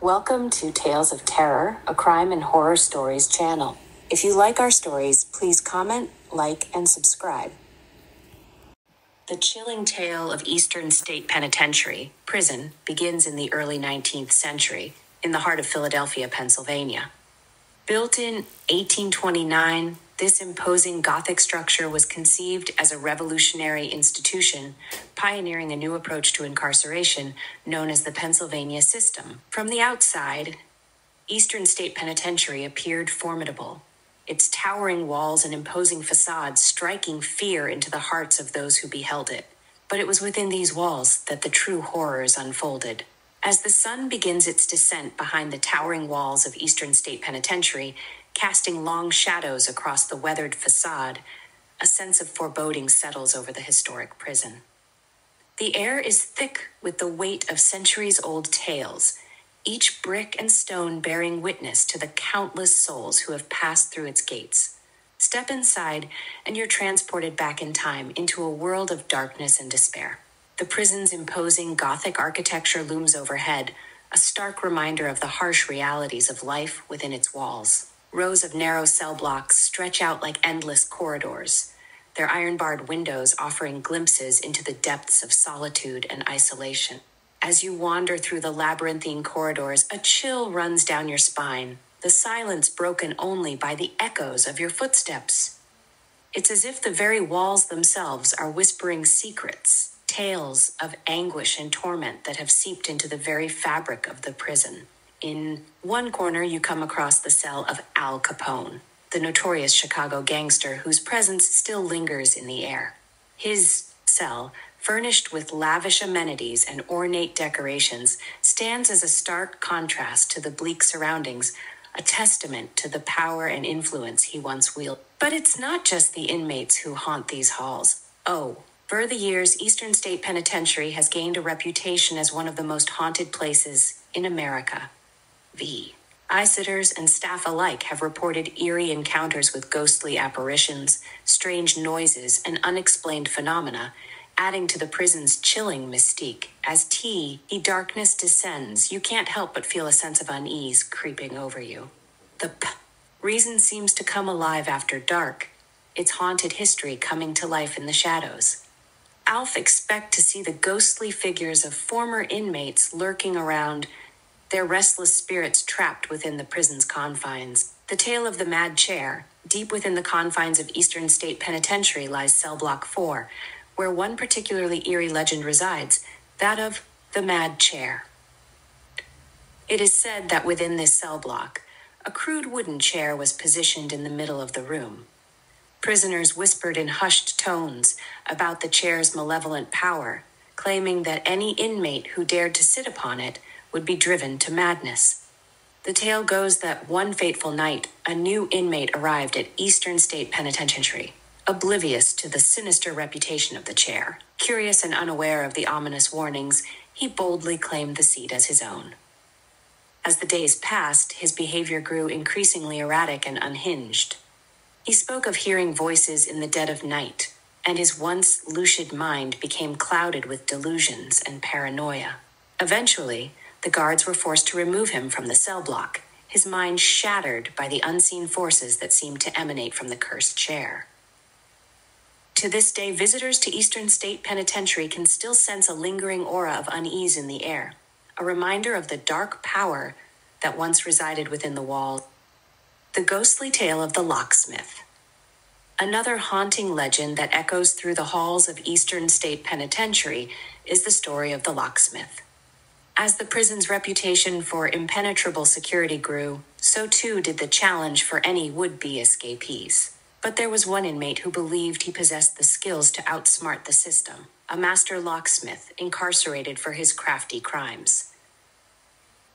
Welcome to Tales of Terror, a crime and horror stories channel. If you like our stories, please comment, like, and subscribe. The chilling tale of Eastern State Penitentiary, prison, begins in the early 19th century, in the heart of Philadelphia, Pennsylvania. Built in 1829, this imposing Gothic structure was conceived as a revolutionary institution, pioneering a new approach to incarceration known as the Pennsylvania system. From the outside, Eastern State Penitentiary appeared formidable, its towering walls and imposing facades striking fear into the hearts of those who beheld it. But it was within these walls that the true horrors unfolded. As the sun begins its descent behind the towering walls of Eastern State Penitentiary, casting long shadows across the weathered facade, a sense of foreboding settles over the historic prison. The air is thick with the weight of centuries-old tales, each brick and stone bearing witness to the countless souls who have passed through its gates. Step inside, and you're transported back in time into a world of darkness and despair. The prison's imposing Gothic architecture looms overhead, a stark reminder of the harsh realities of life within its walls. Rows of narrow cell blocks stretch out like endless corridors, their iron-barred windows offering glimpses into the depths of solitude and isolation. As you wander through the labyrinthine corridors, a chill runs down your spine, the silence broken only by the echoes of your footsteps. It's as if the very walls themselves are whispering secrets, tales of anguish and torment that have seeped into the very fabric of the prison. In one corner, you come across the cell of Al Capone, the notorious Chicago gangster whose presence still lingers in the air. His cell, furnished with lavish amenities and ornate decorations, stands as a stark contrast to the bleak surroundings, a testament to the power and influence he once wielded. But it's not just the inmates who haunt these halls. Over the years, Eastern State Penitentiary has gained a reputation as one of the most haunted places in America. Eye-sitters and staff alike have reported eerie encounters with ghostly apparitions, strange noises, and unexplained phenomena, adding to the prison's chilling mystique. As darkness descends, you can't help but feel a sense of unease creeping over you. The reason seems to come alive after dark, its haunted history coming to life in the shadows. Alf expect to see the ghostly figures of former inmates lurking around, their restless spirits trapped within the prison's confines. The tale of the Mad Chair, deep within the confines of Eastern State Penitentiary, lies cell block 4, where one particularly eerie legend resides, that of the Mad Chair. It is said that within this cell block, a crude wooden chair was positioned in the middle of the room. Prisoners whispered in hushed tones about the chair's malevolent power, claiming that any inmate who dared to sit upon it would be driven to madness. The tale goes that one fateful night, a new inmate arrived at Eastern State Penitentiary, oblivious to the sinister reputation of the chair. Curious and unaware of the ominous warnings, he boldly claimed the seat as his own. As the days passed, his behavior grew increasingly erratic and unhinged. He spoke of hearing voices in the dead of night, and his once lucid mind became clouded with delusions and paranoia. Eventually, the guards were forced to remove him from the cell block, his mind shattered by the unseen forces that seemed to emanate from the cursed chair. To this day, visitors to Eastern State Penitentiary can still sense a lingering aura of unease in the air, a reminder of the dark power that once resided within the walls. The ghostly tale of the locksmith. Another haunting legend that echoes through the halls of Eastern State Penitentiary is the story of the locksmith. As the prison's reputation for impenetrable security grew, so too did the challenge for any would-be escapees. But there was one inmate who believed he possessed the skills to outsmart the system, a master locksmith incarcerated for his crafty crimes.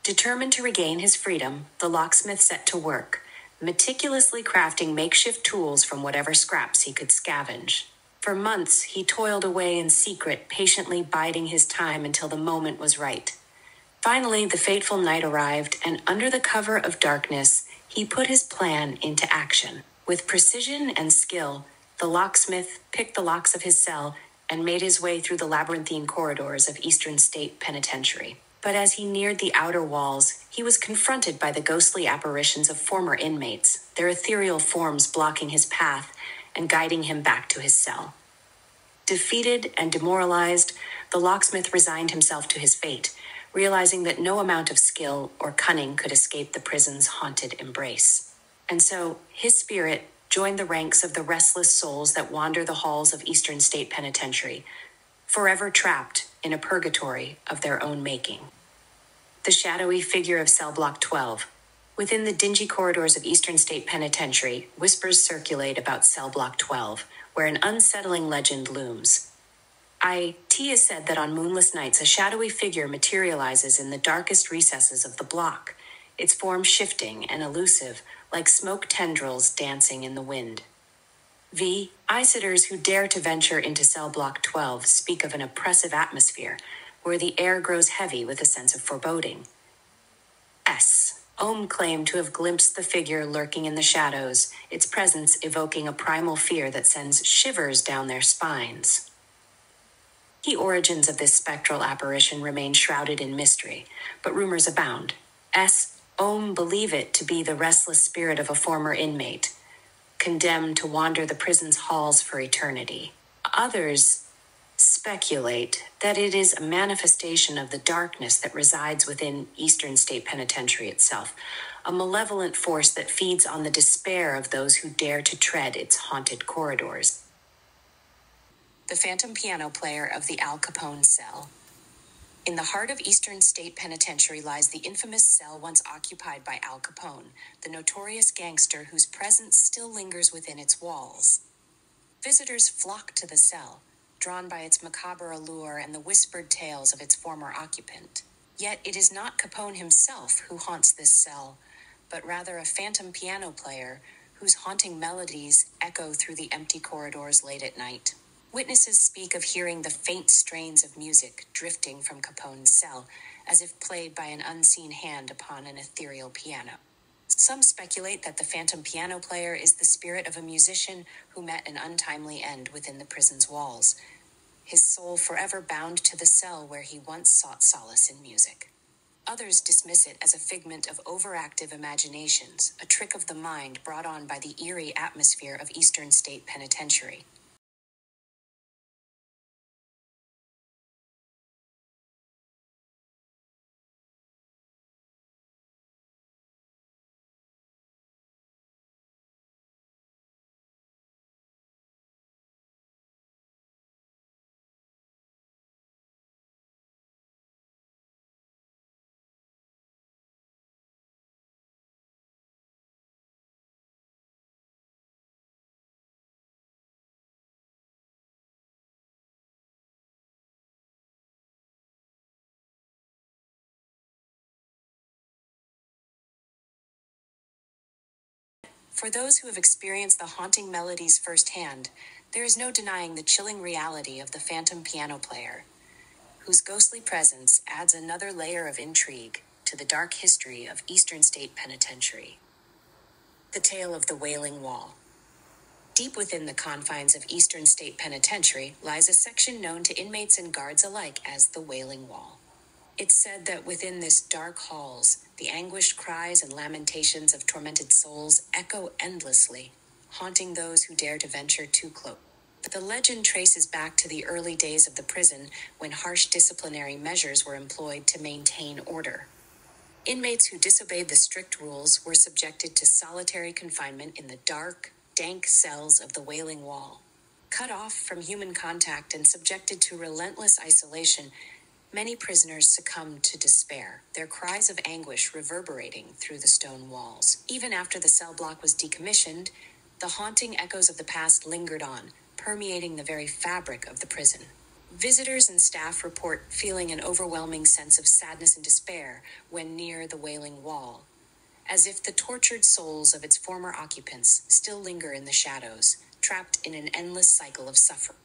Determined to regain his freedom, the locksmith set to work, meticulously crafting makeshift tools from whatever scraps he could scavenge. For months, he toiled away in secret, patiently biding his time until the moment was right. Finally, the fateful night arrived, and under the cover of darkness, he put his plan into action. With precision and skill, the locksmith picked the locks of his cell and made his way through the labyrinthine corridors of Eastern State Penitentiary. But as he neared the outer walls, he was confronted by the ghostly apparitions of former inmates, their ethereal forms blocking his path and guiding him back to his cell. Defeated and demoralized, the locksmith resigned himself to his fate, realizing that no amount of skill or cunning could escape the prison's haunted embrace. And so, his spirit joined the ranks of the restless souls that wander the halls of Eastern State Penitentiary, forever trapped in a purgatory of their own making. The shadowy figure of cell block 12. Within the dingy corridors of Eastern State Penitentiary, whispers circulate about cell block 12, where an unsettling legend looms. It is said that on moonless nights a shadowy figure materializes in the darkest recesses of the block, its form shifting and elusive, like smoke tendrils dancing in the wind. Sitters who dare to venture into cell block 12 speak of an oppressive atmosphere, where the air grows heavy with a sense of foreboding. Ohm claimed to have glimpsed the figure lurking in the shadows, its presence evoking a primal fear that sends shivers down their spines. The origins of this spectral apparition remain shrouded in mystery, but rumors abound. Ohm believe it to be the restless spirit of a former inmate, condemned to wander the prison's halls for eternity. Others speculate that it is a manifestation of the darkness that resides within Eastern State Penitentiary itself, a malevolent force that feeds on the despair of those who dare to tread its haunted corridors. The phantom piano player of the Al Capone cell. In the heart of Eastern State Penitentiary lies the infamous cell once occupied by Al Capone, the notorious gangster whose presence still lingers within its walls. Visitors flock to the cell, drawn by its macabre allure and the whispered tales of its former occupant. Yet it is not Capone himself who haunts this cell, but rather a phantom piano player whose haunting melodies echo through the empty corridors late at night. Witnesses speak of hearing the faint strains of music drifting from Capone's cell, as if played by an unseen hand upon an ethereal piano. Some speculate that the phantom piano player is the spirit of a musician who met an untimely end within the prison's walls, his soul forever bound to the cell where he once sought solace in music. Others dismiss it as a figment of overactive imaginations, a trick of the mind brought on by the eerie atmosphere of Eastern State Penitentiary. For those who have experienced the haunting melodies firsthand, there is no denying the chilling reality of the phantom piano player, whose ghostly presence adds another layer of intrigue to the dark history of Eastern State Penitentiary. The tale of the Wailing Wall. Deep within the confines of Eastern State Penitentiary lies a section known to inmates and guards alike as the Wailing Wall. It's said that within this dark halls, the anguished cries and lamentations of tormented souls echo endlessly, haunting those who dare to venture too close. The legend traces back to the early days of the prison when harsh disciplinary measures were employed to maintain order. Inmates who disobeyed the strict rules were subjected to solitary confinement in the dark, dank cells of the Wailing Wall. Cut off from human contact and subjected to relentless isolation, many prisoners succumbed to despair, their cries of anguish reverberating through the stone walls. Even after the cell block was decommissioned, the haunting echoes of the past lingered on, permeating the very fabric of the prison. Visitors and staff report feeling an overwhelming sense of sadness and despair when near the Wailing Wall, as if the tortured souls of its former occupants still linger in the shadows, trapped in an endless cycle of suffering.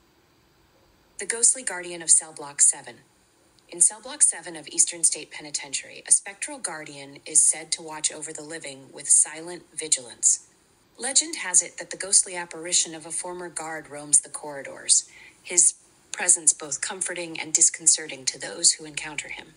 The ghostly guardian of Cell Block 7. In Cell Block 7 of Eastern State Penitentiary, a spectral guardian is said to watch over the living with silent vigilance. Legend has it that the ghostly apparition of a former guard roams the corridors, his presence both comforting and disconcerting to those who encounter him.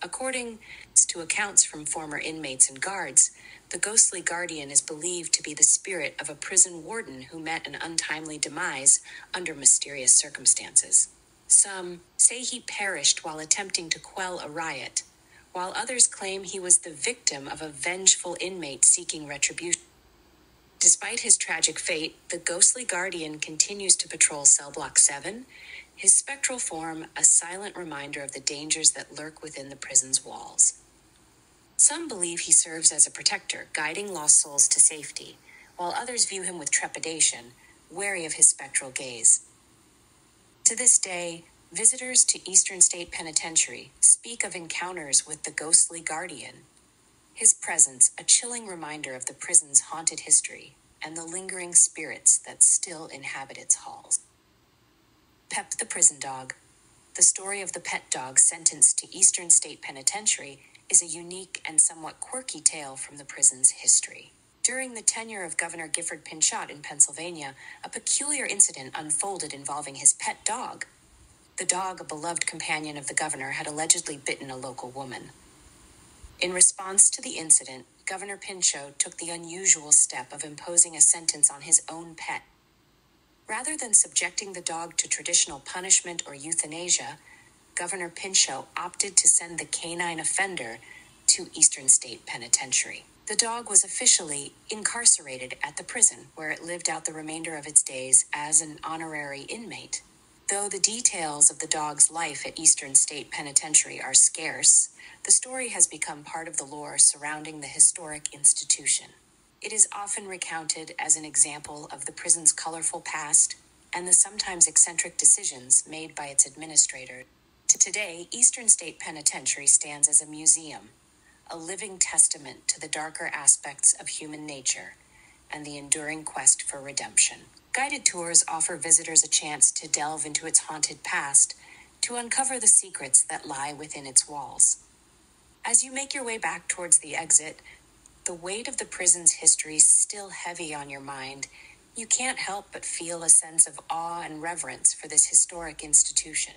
According to accounts from former inmates and guards, the ghostly guardian is believed to be the spirit of a prison warden who met an untimely demise under mysterious circumstances. Some say he perished while attempting to quell a riot, while others claim he was the victim of a vengeful inmate seeking retribution. Despite his tragic fate, the ghostly guardian continues to patrol cell block 7, his spectral form a silent reminder of the dangers that lurk within the prison's walls. Some believe he serves as a protector, guiding lost souls to safety, while others view him with trepidation, wary of his spectral gaze. To this day, visitors to Eastern State Penitentiary speak of encounters with the ghostly guardian, his presence a chilling reminder of the prison's haunted history and the lingering spirits that still inhabit its halls. Pep the Prison Dog. The story of the pet dog sentenced to Eastern State Penitentiary is a unique and somewhat quirky tale from the prison's history. During the tenure of Governor Gifford Pinchot in Pennsylvania, a peculiar incident unfolded involving his pet dog. The dog, a beloved companion of the governor, had allegedly bitten a local woman. In response to the incident, Governor Pinchot took the unusual step of imposing a sentence on his own pet. Rather than subjecting the dog to traditional punishment or euthanasia, Governor Pinchot opted to send the canine offender to Eastern State Penitentiary. The dog was officially incarcerated at the prison, where it lived out the remainder of its days as an honorary inmate. Though the details of the dog's life at Eastern State Penitentiary are scarce, the story has become part of the lore surrounding the historic institution. It is often recounted as an example of the prison's colorful past and the sometimes eccentric decisions made by its administrator. Today, Eastern State Penitentiary stands as a museum, a living testament to the darker aspects of human nature and the enduring quest for redemption. Guided tours offer visitors a chance to delve into its haunted past, to uncover the secrets that lie within its walls. As you make your way back towards the exit, the weight of the prison's history still heavy on your mind, you can't help but feel a sense of awe and reverence for this historic institution.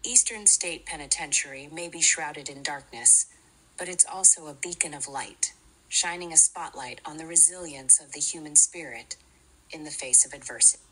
Eastern State Penitentiary may be shrouded in darkness, but it's also a beacon of light, shining a spotlight on the resilience of the human spirit in the face of adversity.